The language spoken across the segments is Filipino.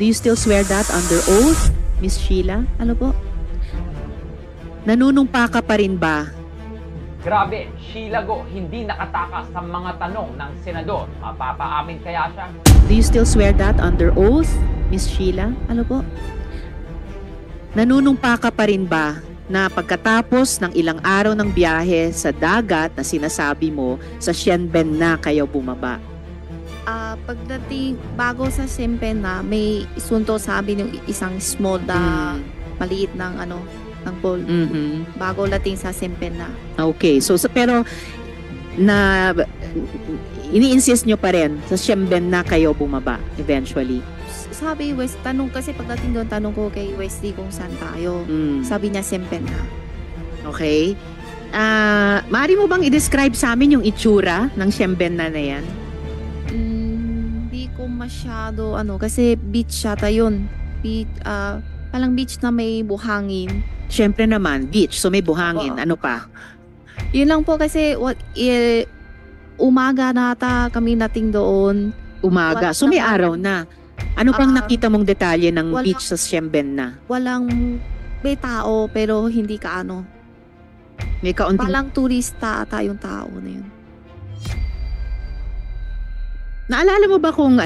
Do you still swear that under oath, Miss Sheila? Ano po? Nanunumpa ka pa rin ba? Grabe, Sheila Go, hindi nakatakas sa mga tanong ng senador. Mapapaamin kaya siya? Do you still swear that under oath, Miss Sheila? Ano po? Nanunumpa ka pa rin ba na pagkatapos ng ilang araw ng biyahe sa dagat na sinasabi mo sa Xianben na kayo bumaba? Pagdating bago sa Xianben na may isunto sabi ng isang small na maliit ng ng pool. Bago lating sa Xianben na. Okay, so pero na ini-insist nyo pa rin sa Xianben na kayo bumaba eventually? Sabi West, tanong kasi pagdating doon, tanong ko kay Wesley kung saan tayo. Sabi niya Xianben na. Okay. Maaari mo bang i-describe sa amin yung itsura ng Xianben na yan? Hindi ko masyado kasi beach yata yun. Palang beach na may buhangin. Siyempre naman, beach. So may buhangin. Ano pa? Yun lang po kasi umaga nata kami nating doon. Umaga. So may araw na. Ano pang nakita mong detalye ng beach sa Xianben na? May tao pero hindi May kaunting... Palang turista ata yung tao na yun. Naalala mo ba kung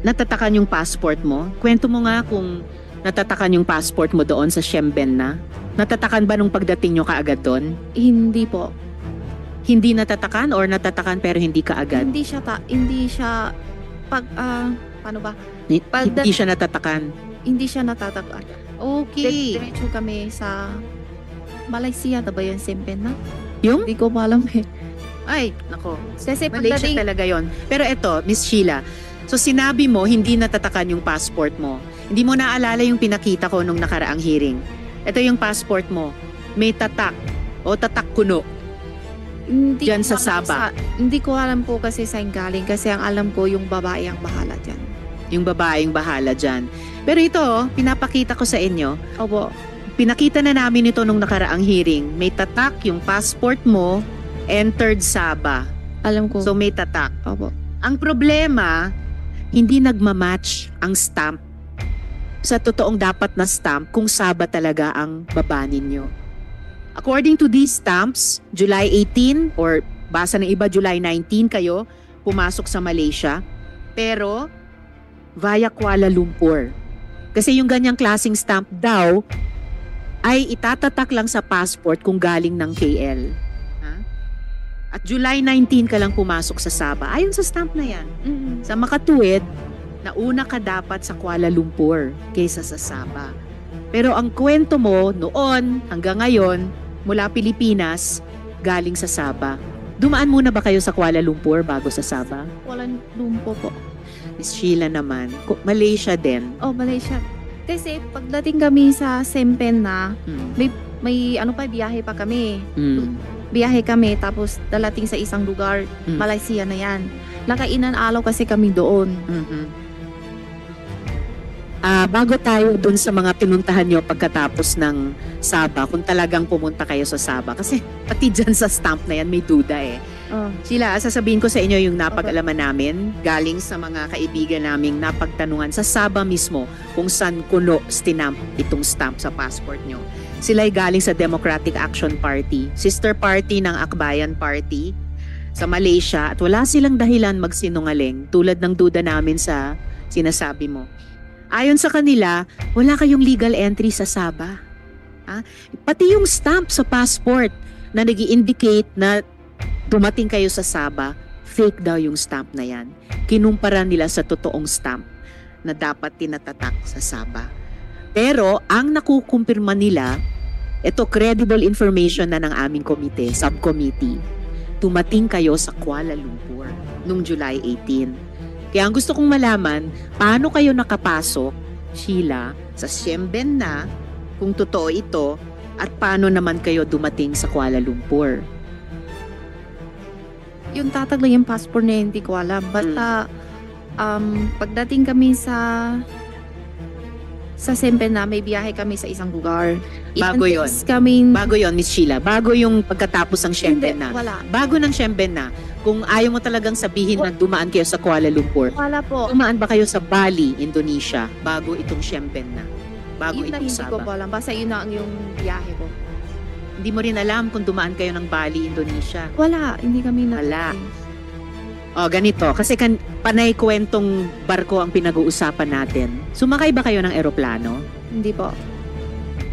natatakan yung passport mo? Kwento mo nga kung natatakan yung passport mo doon sa Xianben na. Natatakan ba nung pagdating nyo kaagad doon? Hindi po. Hindi natatakan or natatakan pero hindi kaagad? Hindi siya paano ba? Hindi siya natatakan. Hindi siya natatakan. Okay. Diretso kami sa Malaysia, ba yung Xianben na? Yung? Hindi ko alam eh. Ay, nako. Kasi Malaysia talaga yon. Pero eto, Miss Sheila, so sinabi mo hindi natatakan yung passport mo. Hindi mo naalala yung pinakita ko nung nakaraang hearing. Ito yung passport mo. May tatak o tatak kuno. Hindi Diyan sa Sabah. Hindi ko alam po kasi saan galing kasi ang alam ko yung babae ang bahala dyan. Yung babaeng bahala dyan. Pero ito, pinapakita ko sa inyo. Opo. Pinakita na namin ito nung nakaraang hearing. May tatak yung passport mo, entered Sabah. Alam ko. So may tatak. Opo. Ang problema, hindi nagmamatch ang stamp sa totoong dapat na stamp kung Sabah talaga ang baba ninyo. According to these stamps, July 18 or basa ng iba July 19 kayo pumasok sa Malaysia, pero via Kuala Lumpur. Kasi yung ganyang klaseng stamp daw ay itatatak lang sa passport kung galing ng KL. At July 19 ka lang pumasok sa Sabah. Ayon sa stamp na yan. Sa makatuwid, nauna ka dapat sa Kuala Lumpur kaysa sa Sabah. Pero ang kwento mo noon hanggang ngayon, mula Pilipinas, galing sa Sabah. Dumaan muna ba kayo sa Kuala Lumpur bago sa Sabah? Kuala Lumpur po. Miss Sheila naman, Malaysia din. Oh, Malaysia. Kasi pagdating kami sa Xianben na, may biyahe pa kami. Biyahe kami tapos dalating sa isang lugar, Malaysia na yan. Nakainan alaw kasi kami doon. Bago tayo dun sa mga pinuntahan nyo pagkatapos ng Sabah, kung talagang pumunta kayo sa Sabah, kasi pati dyan sa stamp na yan may duda eh. Sheila, sasabihin ko sa inyo yung napag-alaman namin galing sa mga kaibigan naming napagtanungan sa Sabah mismo kung saan kuno stinamp itong stamp sa passport nyo. Sila'y galing sa Democratic Action Party, sister party ng Akbayan Party sa Malaysia, at wala silang dahilan magsinungaling tulad ng duda namin sa sinasabi mo. Ayon sa kanila, wala kayong legal entry sa Sabah. Pati yung stamp sa passport na nag-i-indicate na dumating kayo sa Sabah, fake daw yung stamp na yan. Kinumpara nila sa totoong stamp na dapat tinatatak sa Sabah. Pero ang nakukumpirma nila, ito credible information na ng aming komite, subcommittee, dumating kayo sa Kuala Lumpur noong July 18. Kaya ang gusto kong malaman, paano kayo nakapasok, Sheila, sa Xianben na, kung totoo ito, at paano naman kayo dumating sa Kuala Lumpur? Yung tatag lang yung passport na hindi ko alam. Basta, pagdating kami sa sa Sempen na may biyahe kami sa isang lugar. Bago yun. Bago yun, Miss Sheila. Bago yung pagkatapos ng Shemben na. Wala. Bago ng Shemben na. Kung ayaw mo talagang sabihin na dumaan kayo sa Kuala Lumpur. Wala po. Dumaan ba kayo sa Bali, Indonesia, bago itong Shemben na? Bago Yun na itong hindi ko Sabah. po alam. Basta yun na ang yung biyahe ko. Hindi mo rin alam kung dumaan kayo ng Bali, Indonesia. Wala. Hindi kami na. Wala. O, ganito. Kasi panay kwentong barko ang pinag-uusapan natin. Sumakay ba kayo ng eroplano? Hindi po.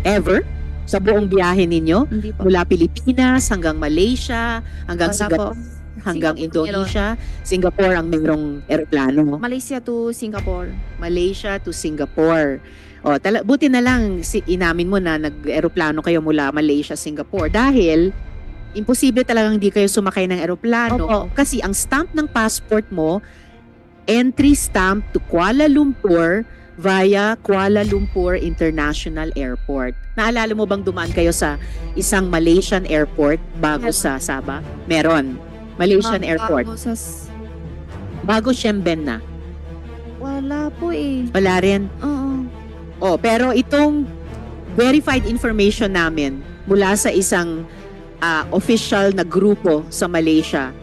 Ever? Sa buong biyahe ninyo? Hindi po. Mula Pilipinas hanggang Malaysia, hanggang Wala Singapore, po. hanggang Singapore Indonesia. Singapore ang mayroong eroplano. Malaysia to Singapore. Malaysia to Singapore. O, buti na lang inamin mo na nag-eroplano kayo mula Malaysia, Singapore. Dahil imposible talagang hindi kayo sumakay ng eroplano. Opo. Kasi ang stamp ng passport mo, entry stamp to Kuala Lumpur via Kuala Lumpur International Airport. Naalala mo bang dumaan kayo sa isang Malaysian airport bago sa Sabah? Meron. Malaysian airport. Bago Shemben na. Wala po eh. Wala rin. Oo. Pero itong verified information namin mula sa isang official na grupo sa Malaysia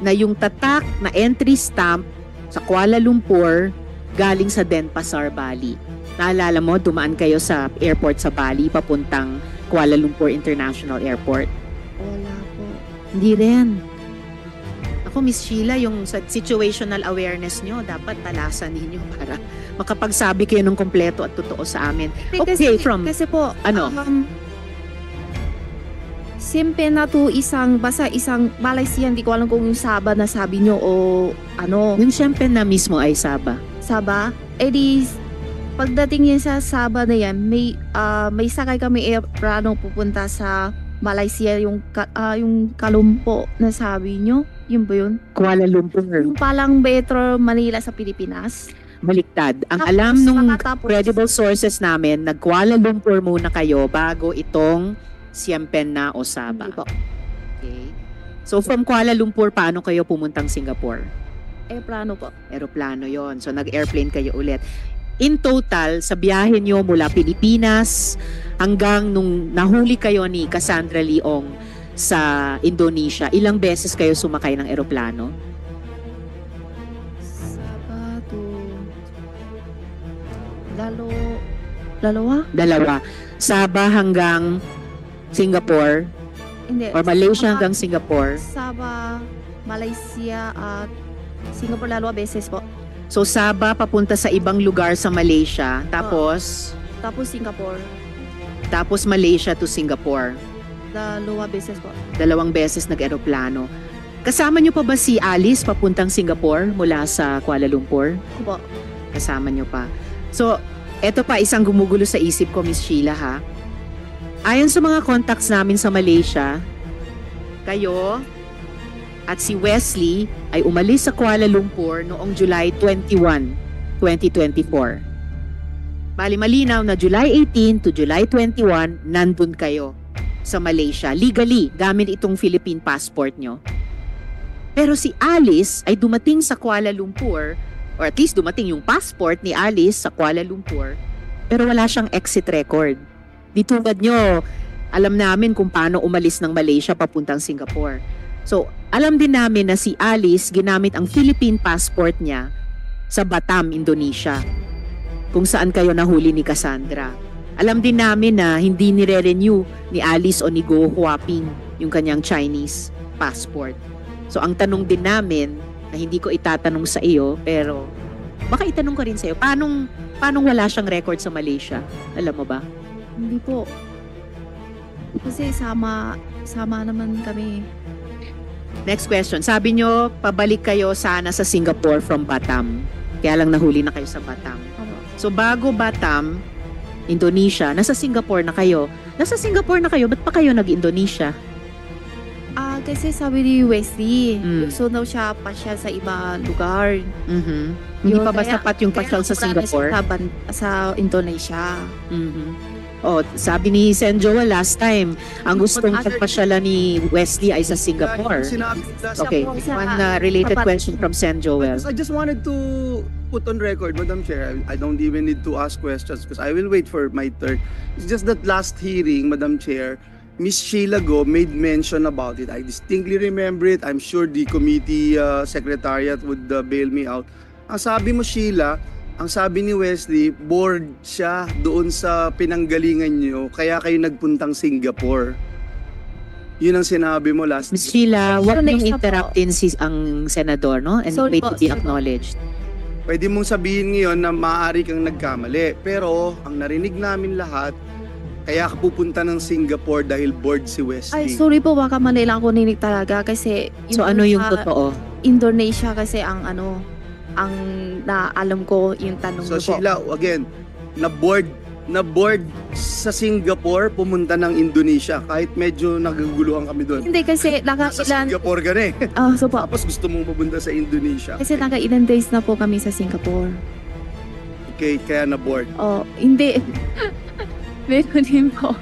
na yung tatak na entry stamp sa Kuala Lumpur galing sa Denpasar, Bali. Naalala mo, dumaan kayo sa airport sa Bali papuntang Kuala Lumpur International Airport? Wala po. Hindi rin. Ako, Miss Sheila, yung situational awareness nyo, dapat talasan ninyo para makapagsabi kayo ng kompleto at totoo sa amin. Okay, kasi po, ano? Sempen na to basta isang Malaysia, hindi ko alam kung yung Sabah na sabi nyo o ano. Yung Shempen na mismo ay Sabah. Sabah? Pagdating yan sa Sabah na yan, may sakay kami aeroplano pupunta sa Malaysia, yung Kalumpo na sabi nyo. Yun ba yun? Kuala Lumpur. Yung palang Metro Manila sa Pilipinas. Baliktad. Ang Tapos, alam nung makatapos. credible sources namin, nag-Kuala Lumpur muna kayo bago itong Shempen na o Sabah. Hindi po. Okay. So from Kuala Lumpur, paano kayo pumuntang Singapore? Aeroplano po. Aeroplano yon. So nag-airplane kayo ulit. In total, sa biyahe nyo mula Pilipinas hanggang nung nahuli kayo ni Cassandra Leong sa Indonesia, ilang beses kayo sumakay ng aeroplano? Sabah to... Dalawa? Sabah hanggang Singapore Hindi. or Malaysia hanggang Singapore? Sabah, Malaysia at Singapore dalawa beses po. So Sabah papunta sa ibang lugar sa Malaysia, tapos Tapos Malaysia to Singapore. dalawa beses po. 2 beses nag-eroplano. Kasama niyo pa ba si Alice papuntang Singapore mula sa Kuala Lumpur? Opo. Kasama niyo pa. So, eto pa isang gumugulo sa isip ko, Miss Sheila, ha? Ayon sa mga contacts namin sa Malaysia, kayo at si Wesley ay umalis sa Kuala Lumpur noong July 21, 2024. Bali malinaw na July 18 to July 21, nandun kayo sa Malaysia. Legally, gamit itong Philippine passport nyo. Pero si Alice ay dumating sa Kuala Lumpur, or at least dumating yung passport ni Alice sa Kuala Lumpur, pero wala siyang exit record. Di tulad nyo, alam namin kung paano umalis ng Malaysia papuntang Singapore. So, alam din namin na si Alice ginamit ang Philippine passport niya sa Batam, Indonesia, kung saan kayo nahuli ni Cassandra. Alam din namin na hindi nire-renew ni Alice o ni Go Huaping yung kanyang Chinese passport. So, ang tanong din namin, na hindi ko itatanong sa iyo, pero baka itanong ko rin sa iyo, paanong wala siyang record sa Malaysia? Alam mo ba? Hindi po. Kasi sama naman kami. Next question. Sabi nyo, pabalik kayo sana sa Singapore from Batam. Kaya lang nahuli na kayo sa Batam. Opo. So bago Batam, Indonesia, nasa Singapore na kayo. Nasa Singapore na kayo, ba't pa kayo nag-Indonesia? Kasi sabi ni Wesley, Mm. gusto daw siya pasyal sa iba lugar. Hindi pa ba sapat yung pasyal sa Singapore? Sa Indonesia. Sabi ni Sen Joel last time, ang gustong pagpasyalan ni Wesley ay sa Singapore. Okay, one related question from Sen Joel. I just wanted to put on record, Madam Chair, I don't even need to ask questions because I will wait for my turn. It's just that last hearing, Madam Chair, Miss Sheila Go made mention about it. I distinctly remember it. I'm sure the committee secretariat would bail me out. Ang sabi mo, Sheila, ang sabi ni Wesley, bored siya doon sa pinanggalingan nyo, kaya kayo nagpuntang Singapore. Yun ang sinabi mo last. Ms. Sheila, wag Next niyong na po. interruptin ang senador, no? And Sorry wait po, to be sorry po. acknowledged. Pwede mong sabihin ngayon na maaari kang nagkamali. Pero ang narinig namin lahat, kaya ka pupunta ng Singapore dahil bored si Wesley. Ay, sorry po, baka mali lang ako ninig talaga kasi So ano yung sa totoo? Indonesia kasi ang naalam ko yung tanong So niyo po. Sheila, again, na-board sa Singapore, pumunta ng Indonesia. Kahit medyo naguguluhan kami doon. Hindi kasi Sa nakailan, Singapore ka na eh. so po, Tapos gusto mong pumunta sa Indonesia. kasi nakailan days na po kami sa Singapore. Okay, kaya na-bored. Oh, hindi. Meron din po.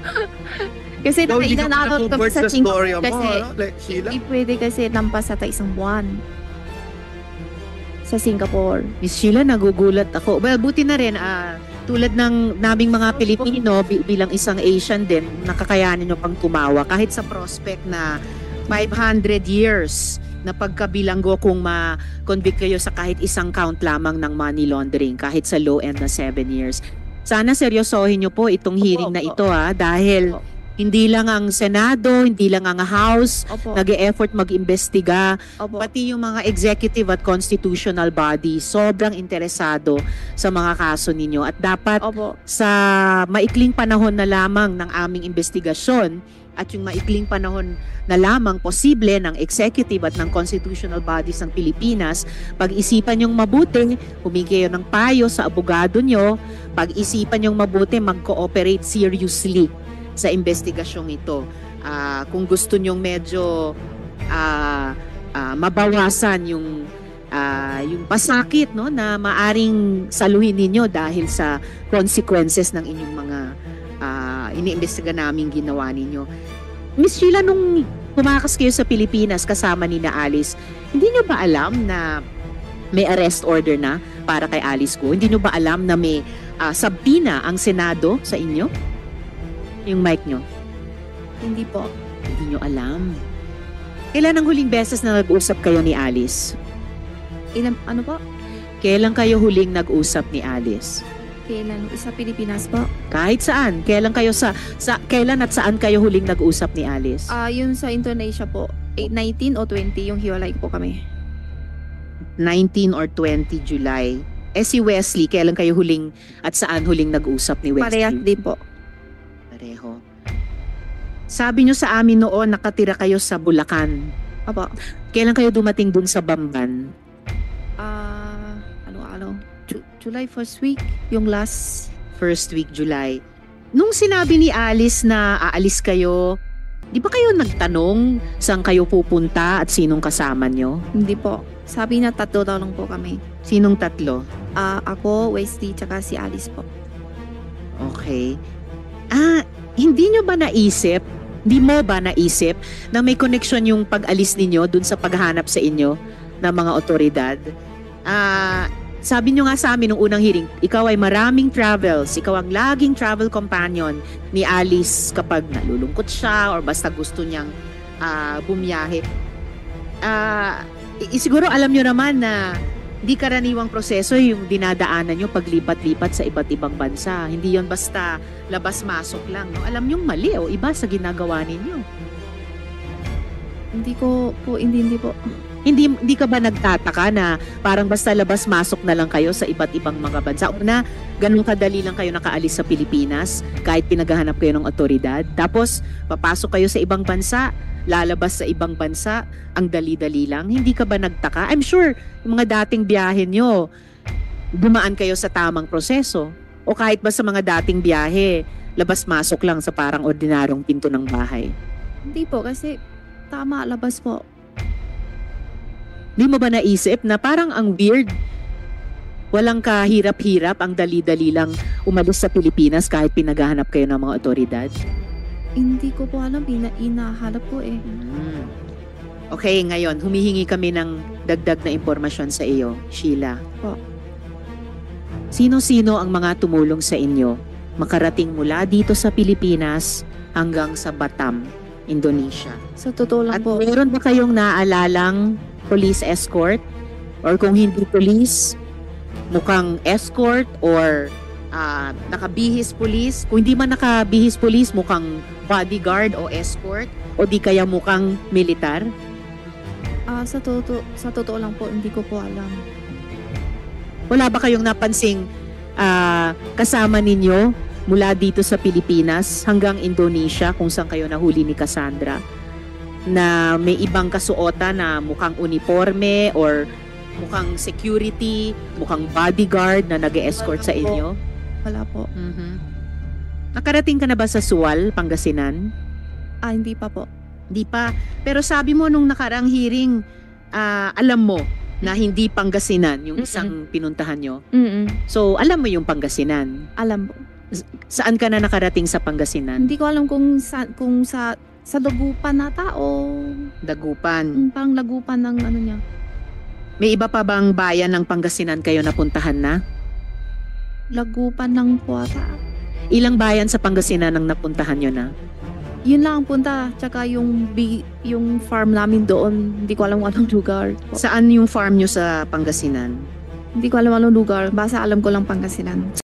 Kasi Ikaw, hindi ka nakailan araw kami na-bored sa sa story Singapore mo, kasi ano? Like, Sheila? hindi pwede kasi lampas sa isang buwan sa Singapore. Miss Sheila, nagugulat ako. Well, buti na rin, tulad ng naming mga Pilipino, bilang isang Asian din, nakakayanin nyo pang tumawa kahit sa prospect na 500 years na pagkabilanggo kung ma-convict kayo sa kahit isang count lamang ng money laundering, kahit sa low end na 7 years. Sana seryosohin nyo po itong hearing na ito dahil Opo. hindi lang ang Senado, hindi lang ang House, Opo. nag-e-effort mag-imbestiga, Opo. pati yung mga executive at constitutional body sobrang interesado sa mga kaso ninyo at dapat Opo. sa maikling panahon na lamang ng aming investigasyon at yung maikling panahon na lamang posible ng executive at ng constitutional bodies ng Pilipinas, pag-isipan yung mabuti, humingi kayo ng payo sa abogado nyo, pag-isipan yung mabuti, mag-cooperate seriously sa investigasyong ito. Kung gusto nyong medyo mabawasan yung pasakit, no, na maaring saluhin ninyo dahil sa consequences ng inyong mga iniimbestiga naming ginawa ninyo. Miss Sheila, nung pumakas kayo sa Pilipinas kasama ni na Alice, hindi nyo ba alam na may arrest order na para kay Alice Go? Hindi nyo ba alam na may subpoena ang Senado sa inyo? Yung mic nyo? Hindi po. Hindi nyo alam. Kailan ang huling beses na nag-usap kayo ni Alice? Ano po? Kailan kayo huling nag-usap ni Alice? Kailan? Sa Pilipinas po? Kahit saan. Kailan kayo kailan at saan kayo huling nag-usap ni Alice? Yun sa Indonesia po. 19 o 20 yung hiwalay po kami. 19 or 20 July. Si Wesley, kailan kayo huling at saan huling nag-usap ni Wesley? Parehas din po. Pareho. Sabi nyo sa amin noon, nakatira kayo sa Bulacan. Opo. Kailan kayo dumating dun sa Bamban? July 1st week, yung last. First week July. Nung sinabi ni Alice na aalis kayo, di ba kayo nagtanong saan kayo pupunta at sinong kasama nyo? Hindi po. Sabi na 3 daw lang po kami. Sinong tatlo? Ako, Wesley, tsaka si Alice po. Okay. Hindi mo ba naisip na may connection yung pag-alis ninyo dun sa paghanap sa inyo ng mga otoridad? Sabi nyo nga sa amin nung unang hearing, ikaw ay maraming travels, ikaw ang laging travel companion ni Alice kapag nalulungkot siya or basta gusto niyang bumiyahe. Siguro alam nyo naman na di karaniwang proseso yung dinadaanan nyo paglipat-lipat sa iba't ibang bansa. Hindi yon basta labas-masok lang. No? Alam nyo mali o iba sa ginagawa ninyo. Hindi po. Hindi ka ba nagtataka na parang basta labas-masok na lang kayo sa iba't ibang mga bansa? Una, ganun kadali lang kayo nakaalis sa Pilipinas kahit pinaghahanap kayo ng otoridad. Tapos, papasok kayo sa ibang bansa, lalabas sa ibang bansa, ang dali-dali lang. Hindi ka ba nagtaka? I'm sure, yung mga dating biyahe nyo, dumaan kayo sa tamang proseso. O kahit ba sa mga dating biyahe, labas-masok lang sa parang ordinaryong pinto ng bahay. Hindi po, kasi tama, labas po. Di mo ba naisip na parang ang weird, walang kahirap-hirap, ang dali-dali lang umalis sa Pilipinas kahit pinaghahanap kayo ng mga otoridad? Hindi ko po alam, inahalap po eh. Okay, ngayon, humihingi kami ng dagdag na impormasyon sa iyo, Sheila. Po. Sino-sino ang mga tumulong sa inyo makarating mula dito sa Pilipinas hanggang sa Batam, Indonesia? Sa totoo lang At po, meron ba kayong naalalang police escort? Or kung hindi police, mukhang escort or nakabihis police? Kung hindi man nakabihis police, mukhang bodyguard o escort? O di kaya mukhang militar? sa totoo lang po, hindi ko po alam. Wala ba kayong napansing kasama ninyo mula dito sa Pilipinas hanggang Indonesia kung saan kayo nahuli ni Cassandra na may ibang kasuotan na mukhang uniforme or mukhang security, mukhang bodyguard na nag-escort sa inyo? Wala po. Nakarating ka na ba sa Sual, Pangasinan? Hindi pa po. Di pa. Pero sabi mo nung nakaraang hearing, alam mo na hindi Pangasinan yung isang pinuntahan nyo. So, alam mo yung Pangasinan. Alam po. Saan ka na nakarating sa Pangasinan? Hindi ko alam kung sa Dagupan nata o Dagupan. parang Lagupan ng ano niya. May iba pa bang bayan ng Pangasinan kayo napuntahan na? Lagupan ng Puwata. Ilang bayan sa Pangasinan ang napuntahan nyo na? Yun lang ang punta. Tsaka yung farm namin doon, hindi ko alam anong lugar. Saan yung farm nyo sa Pangasinan? Hindi ko alam anong lugar. Basta alam ko lang Pangasinan.